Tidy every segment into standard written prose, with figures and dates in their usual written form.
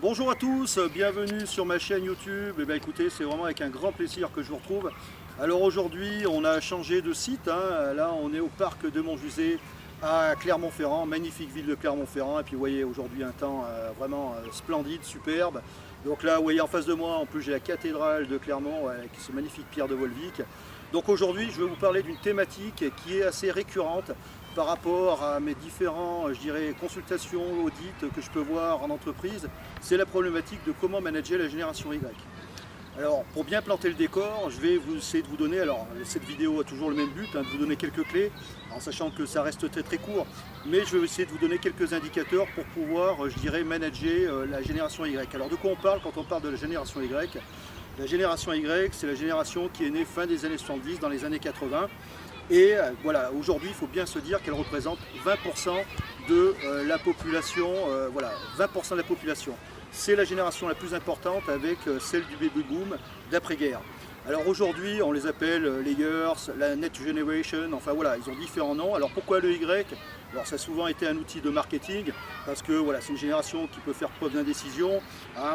Bonjour à tous, bienvenue sur ma chaîne YouTube. Eh bien, écoutez, c'est vraiment avec un grand plaisir que je vous retrouve. Alors aujourd'hui, on a changé de site. Là, on est au parc de Montjusé à Clermont-Ferrand, magnifique ville de Clermont-Ferrand. Et puis, vous voyez, aujourd'hui, un temps vraiment splendide, superbe. Donc là, vous voyez en face de moi, en plus, j'ai la cathédrale de Clermont, avec ces magnifiques pierres de Volvic. Donc aujourd'hui, je vais vous parler d'une thématique qui est assez récurrente par rapport à mes différents, je dirais, consultations, audits que je peux voir en entreprise. C'est la problématique de comment manager la génération Y. Alors, pour bien planter le décor, je vais essayer de vous donner, alors cette vidéo a toujours le même but, de vous donner quelques clés, en sachant que ça reste très court, mais je vais essayer de vous donner quelques indicateurs pour pouvoir, je dirais, manager la génération Y. Alors de quoi on parle quand on parle de la génération Y? La génération Y, c'est la génération qui est née fin des années 70, dans les années 80, et voilà, aujourd'hui, il faut bien se dire qu'elle représente 20% de la population, voilà, 20% de la population. C'est la génération la plus importante avec celle du baby boom d'après-guerre. Alors aujourd'hui, on les appelle les Years, la Net Generation, enfin voilà, ils ont différents noms. Alors pourquoi le Y? Alors ça a souvent été un outil de marketing, parce que voilà, c'est une génération qui peut faire preuve d'indécision.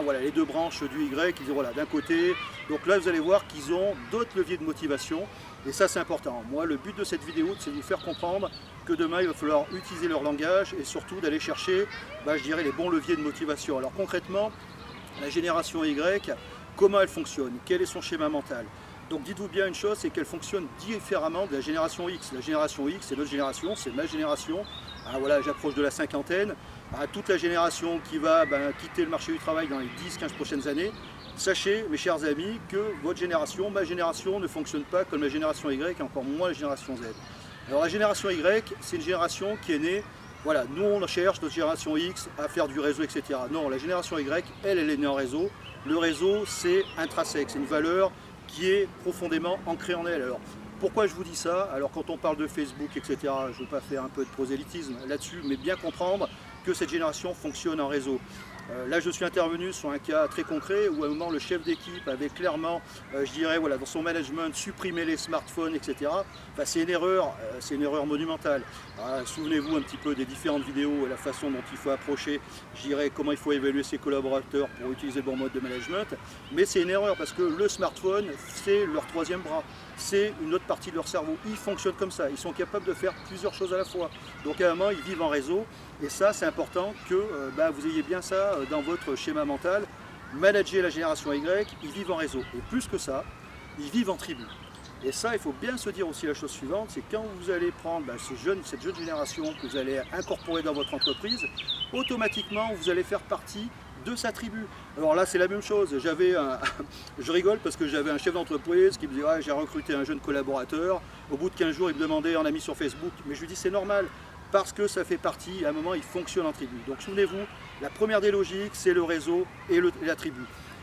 Voilà, les deux branches du Y, ils disent voilà, d'un côté. Donc là, vous allez voir qu'ils ont d'autres leviers de motivation, et ça c'est important. Moi, le but de cette vidéo, c'est de vous faire comprendre que demain, il va falloir utiliser leur langage, et surtout d'aller chercher, je dirais, les bons leviers de motivation. Alors concrètement, la génération Y, comment elle fonctionne? Quel est son schéma mental? Donc dites-vous bien une chose, c'est qu'elle fonctionne différemment de la génération X. La génération X, c'est notre génération, c'est ma génération. Voilà, j'approche de la cinquantaine. Toute la génération qui va quitter le marché du travail dans les 10-15 prochaines années. Sachez, mes chers amis, que votre génération, ma génération, ne fonctionne pas comme la génération Y et encore moins la génération Z. Alors la génération Y, c'est une génération qui est née, voilà, nous on cherche notre génération X à faire du réseau, etc. Non, la génération Y, elle est née en réseau. Le réseau, c'est intrinsèque, c'est une valeur qui est profondément ancrée en elle. Alors, pourquoi je vous dis ça? Alors, quand on parle de Facebook, etc., je ne veux pas faire un peu de prosélytisme là-dessus, mais bien comprendre que cette génération fonctionne en réseau. Là, je suis intervenu sur un cas très concret où à un moment, le chef d'équipe avait clairement, je dirais, voilà, dans son management, supprimé les smartphones, etc. Enfin, c'est une erreur monumentale. Souvenez-vous un petit peu des différentes vidéos et la façon dont il faut approcher, je dirais, comment il faut évaluer ses collaborateurs pour utiliser le bon mode de management. Mais c'est une erreur parce que le smartphone, c'est leur troisième bras. C'est une autre partie de leur cerveau. Ils fonctionnent comme ça. Ils sont capables de faire plusieurs choses à la fois. Donc à un moment, ils vivent en réseau. Et ça, c'est important que vous ayez bien ça dans votre schéma mental. Manager la génération Y, ils vivent en réseau. Et plus que ça, ils vivent en tribu. Et ça, il faut bien se dire aussi la chose suivante, c'est quand vous allez prendre cette jeune génération que vous allez incorporer dans votre entreprise, automatiquement, vous allez faire partie de sa tribu. Alors là, c'est la même chose. Je rigole parce que j'avais un chef d'entreprise qui me disait j'ai recruté un jeune collaborateur. Au bout de 15 jours, il me demandait en ami sur Facebook. Mais je lui dis c'est normal parce que ça fait partie, à un moment, il fonctionne en tribu. Donc souvenez-vous, la première des logiques, c'est le réseau et la tribu.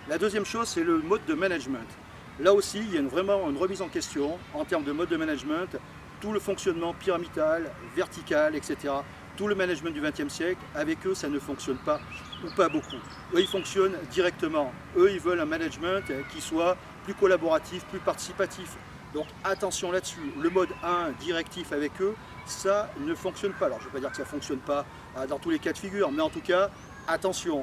La deuxième chose, c'est le mode de management. Là aussi, il y a vraiment une remise en question en termes de mode de management, tout le fonctionnement pyramidal, vertical, etc. Tout le management du XXe siècle, avec eux, ça ne fonctionne pas, ou pas beaucoup. Eux, ils fonctionnent directement. Eux, ils veulent un management qui soit plus collaboratif, plus participatif. Donc attention là-dessus. Le mode 1, directif avec eux, ça ne fonctionne pas. Alors, je ne veux pas dire que ça ne fonctionne pas dans tous les cas de figure, mais en tout cas, attention.